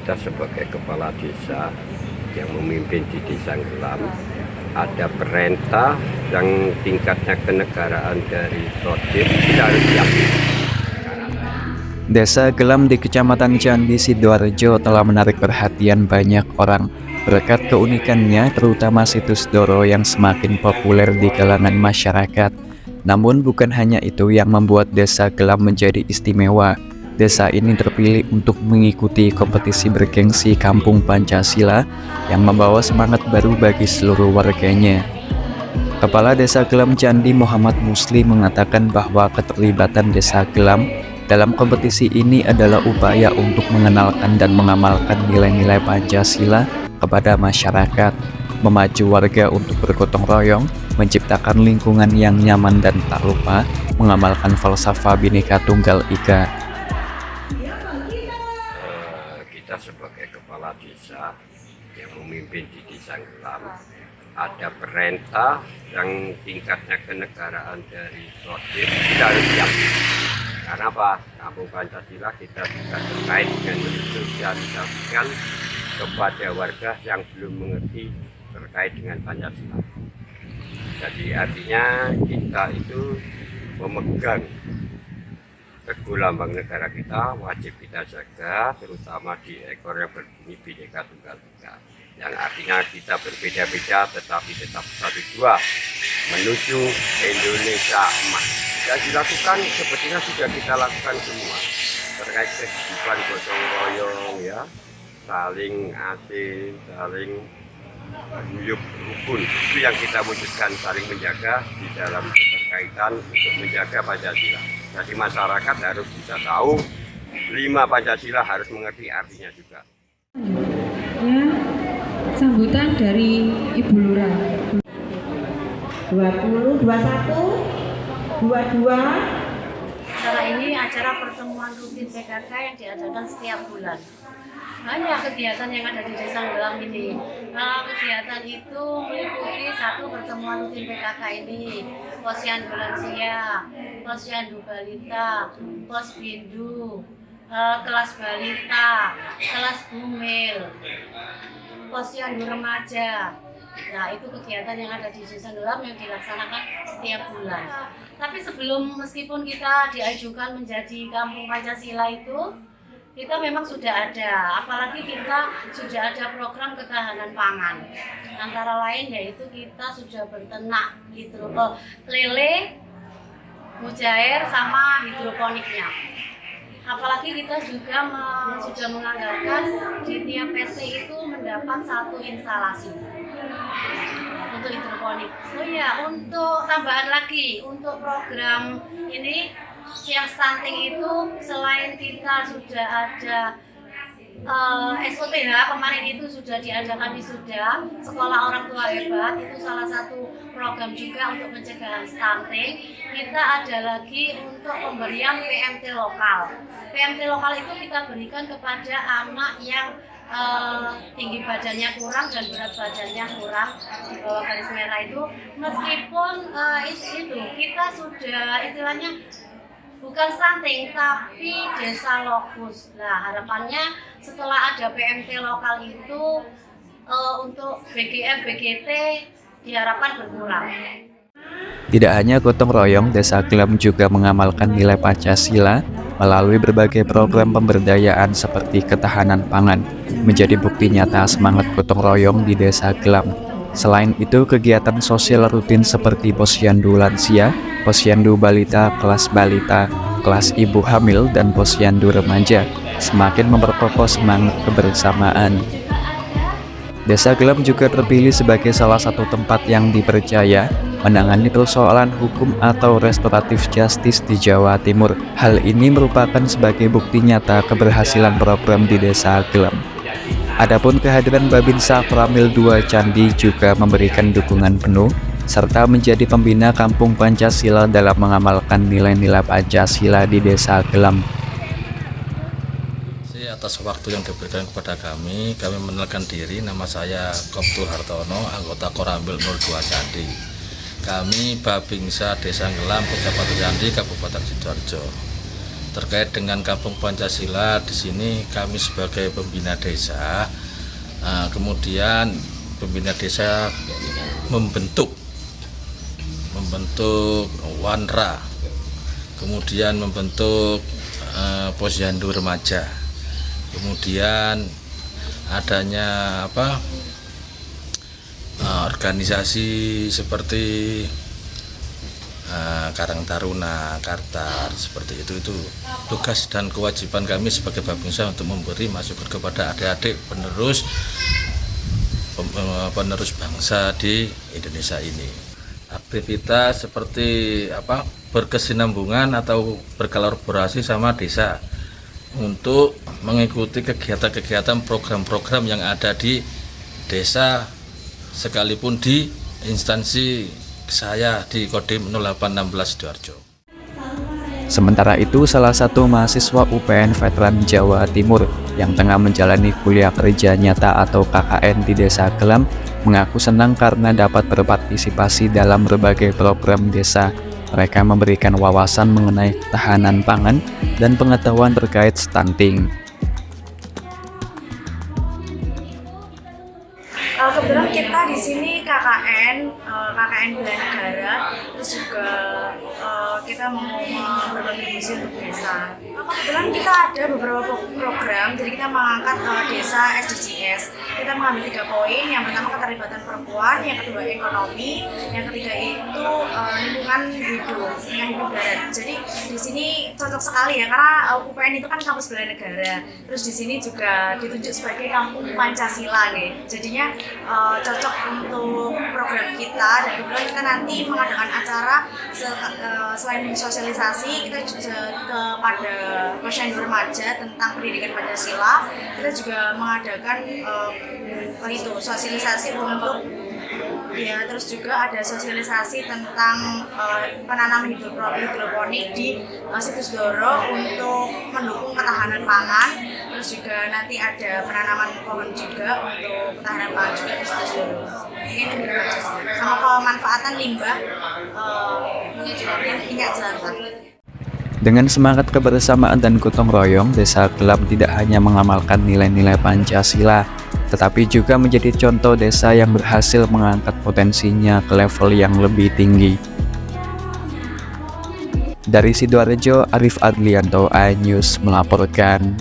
kita sebagai kepala desa yang memimpin di Desa Gelam, ada perintah yang tingkatnya kenegaraan dari Kodim, kita harus siap. Desa Gelam di Kecamatan Candi Sidoarjo telah menarik perhatian banyak orang berkat keunikannya, terutama situs Doro yang semakin populer di kalangan masyarakat. Namun bukan hanya itu yang membuat Desa Gelam menjadi istimewa. Desa ini terpilih untuk mengikuti kompetisi bergengsi Kampung Pancasila yang membawa semangat baru bagi seluruh warganya. Kepala Desa Gelam Candi Muhammad Musli mengatakan bahwa keterlibatan Desa Gelam dalam kompetisi ini adalah upaya untuk mengenalkan dan mengamalkan nilai-nilai Pancasila kepada masyarakat, memacu warga untuk bergotong royong, menciptakan lingkungan yang nyaman dan tak lupa mengamalkan falsafah Bhinneka Tunggal Ika. Kita sebagai kepala desa yang memimpin di Desa Gelam, ada perintah yang tingkatnya kenegaraan dari Kodim, kita harus siap. Karena apa? Kampung Pancasila kita juga terkait dengan mensosialisasikan kepada warga yang belum mengerti terkait dengan Pancasila. Jadi artinya kita itu memegang teguh lambang negara kita, wajib kita jaga, terutama di ekor yang berbunyi Bhinneka Tunggal Ika. Yang artinya kita berbeda-beda tetapi tetap satu jua menuju Indonesia emas. Yang dilakukan sebetulnya sudah kita lakukan semua terkait kehidupan gotong royong, ya, saling asih, saling guyup rukun. Itu yang kita wujudkan, saling menjaga di dalam keterkaitan untuk menjaga Pancasila. Jadi masyarakat harus bisa tahu 5 Pancasila, harus mengerti artinya juga. Ya, sambutan dari Ibu Lurah. 20, 21, 22. Acara ini acara pertemuan rutin PKK yang diadakan setiap bulan. Banyak kegiatan yang ada di Desa Gelam ini. Kegiatan itu meliputi 1 pertemuan rutin PKK ini, Posyandu Lansia, Posyandu Balita, Posbindu, kelas balita, kelas bumil, Posyandu remaja. Nah, itu kegiatan yang ada di Desa Gelam yang dilaksanakan setiap bulan. Tapi meskipun kita diajukan menjadi Kampung Pancasila itu, kita memang sudah ada, apalagi kita sudah ada program ketahanan pangan. Antara lain yaitu kita sudah berternak lele, mujair, sama hidroponiknya. Apalagi kita juga sudah menganggarkan di tiap RT itu mendapat 1 instalasi untuk hidroponik. Oh iya, untuk tambahan lagi, untuk program ini yang stunting itu selain kita sudah ada SOTH kemarin itu sudah diadakan wisuda Sekolah Orang Tua Hebat, itu salah satu program juga untuk pencegahan stunting. Kita ada lagi untuk pemberian PMT lokal. PMT lokal itu kita berikan kepada anak yang tinggi badannya kurang dan berat badannya kurang di bawah garis merah itu. Meskipun itu kita sudah istilahnya bukan stunting tapi desa lokus. Nah, harapannya setelah ada PMT lokal itu untuk BGM, BGT diharapkan berkurang. Tidak hanya gotong royong, Desa Gelam juga mengamalkan nilai Pancasila melalui berbagai program pemberdayaan seperti ketahanan pangan, menjadi bukti nyata semangat gotong royong di Desa Gelam. Selain itu, kegiatan sosial rutin seperti Posyandu Lansia, Posyandu Balita, kelas ibu hamil, dan Posyandu remaja semakin memperkokoh semangat kebersamaan. Desa Gelam juga terpilih sebagai salah satu tempat yang dipercaya menangani persoalan hukum atau restoratif justice di Jawa Timur. Hal ini merupakan sebagai bukti nyata keberhasilan program di Desa Gelam. Adapun kehadiran Babinsa Pramil 2 Candi juga memberikan dukungan penuh serta menjadi pembina Kampung Pancasila dalam mengamalkan nilai-nilai Pancasila di Desa Gelam. Atas waktu yang diberikan kepada kami mengenalkan diri. Nama saya Koptul Hartono, anggota Koramil 02 Candi. Kami Babinsa Desa Gelam, Kecamatan Candi, Kabupaten Sidoarjo. terkait dengan Kampung Pancasila. Di sini kami sebagai pembina desa, kemudian pembina desa membentuk Wanra, kemudian membentuk Posyandu Remaja, kemudian adanya organisasi seperti Karang Taruna, Kartar, seperti itu tugas dan kewajiban kami sebagai Babinsa untuk memberi masukan kepada adik-adik penerus bangsa di Indonesia ini. Aktivitas seperti berkesinambungan atau berkolaborasi sama desa untuk mengikuti kegiatan-kegiatan program-program yang ada di desa, sekalipun di instansi saya di Kodim 0816 Sidoarjo. Sementara itu, salah satu mahasiswa UPN Veteran Jawa Timur yang tengah menjalani kuliah kerja nyata atau KKN di Desa Kelam mengaku senang karena dapat berpartisipasi dalam berbagai program desa. Mereka memberikan wawasan mengenai ketahanan pangan dan pengetahuan terkait stunting. Kebetulan kita di sini KKN bela negara, terus juga kita mau berkontribusi untuk desa. Kebetulan kita ada beberapa program, jadi kita mengangkat desa SDGs. Kita mengambil 3 poin. Yang pertama keterlibatan perempuan, yang kedua ekonomi, yang ketiga itu lingkungan hidup darat. Jadi di sini cocok sekali ya, karena UPN itu kan kampus bela negara. Terus di sini juga ditunjuk sebagai Kampung Pancasila nih. Jadinya cocok untuk program kita, dan kemudian kita nanti mengadakan acara selain sosialisasi, kita juga kepada Posyandu Remaja tentang pendidikan Pancasila. Kita juga mengadakan sosialisasi untuk terus juga ada sosialisasi tentang penanaman hidroponik di situs Doro untuk mendukung ketahanan pangan. Terus juga nanti ada penanaman pohon juga untuk ketahanan pangan juga di situs Doro. Ini sama pemanfaatan limbah minyak jelantah. Dengan semangat kebersamaan dan gotong royong, Desa Kelam tidak hanya mengamalkan nilai-nilai Pancasila, tetapi juga menjadi contoh desa yang berhasil mengangkat potensinya ke level yang lebih tinggi. Dari Sidoarjo, Arif Adlianto, iNews melaporkan.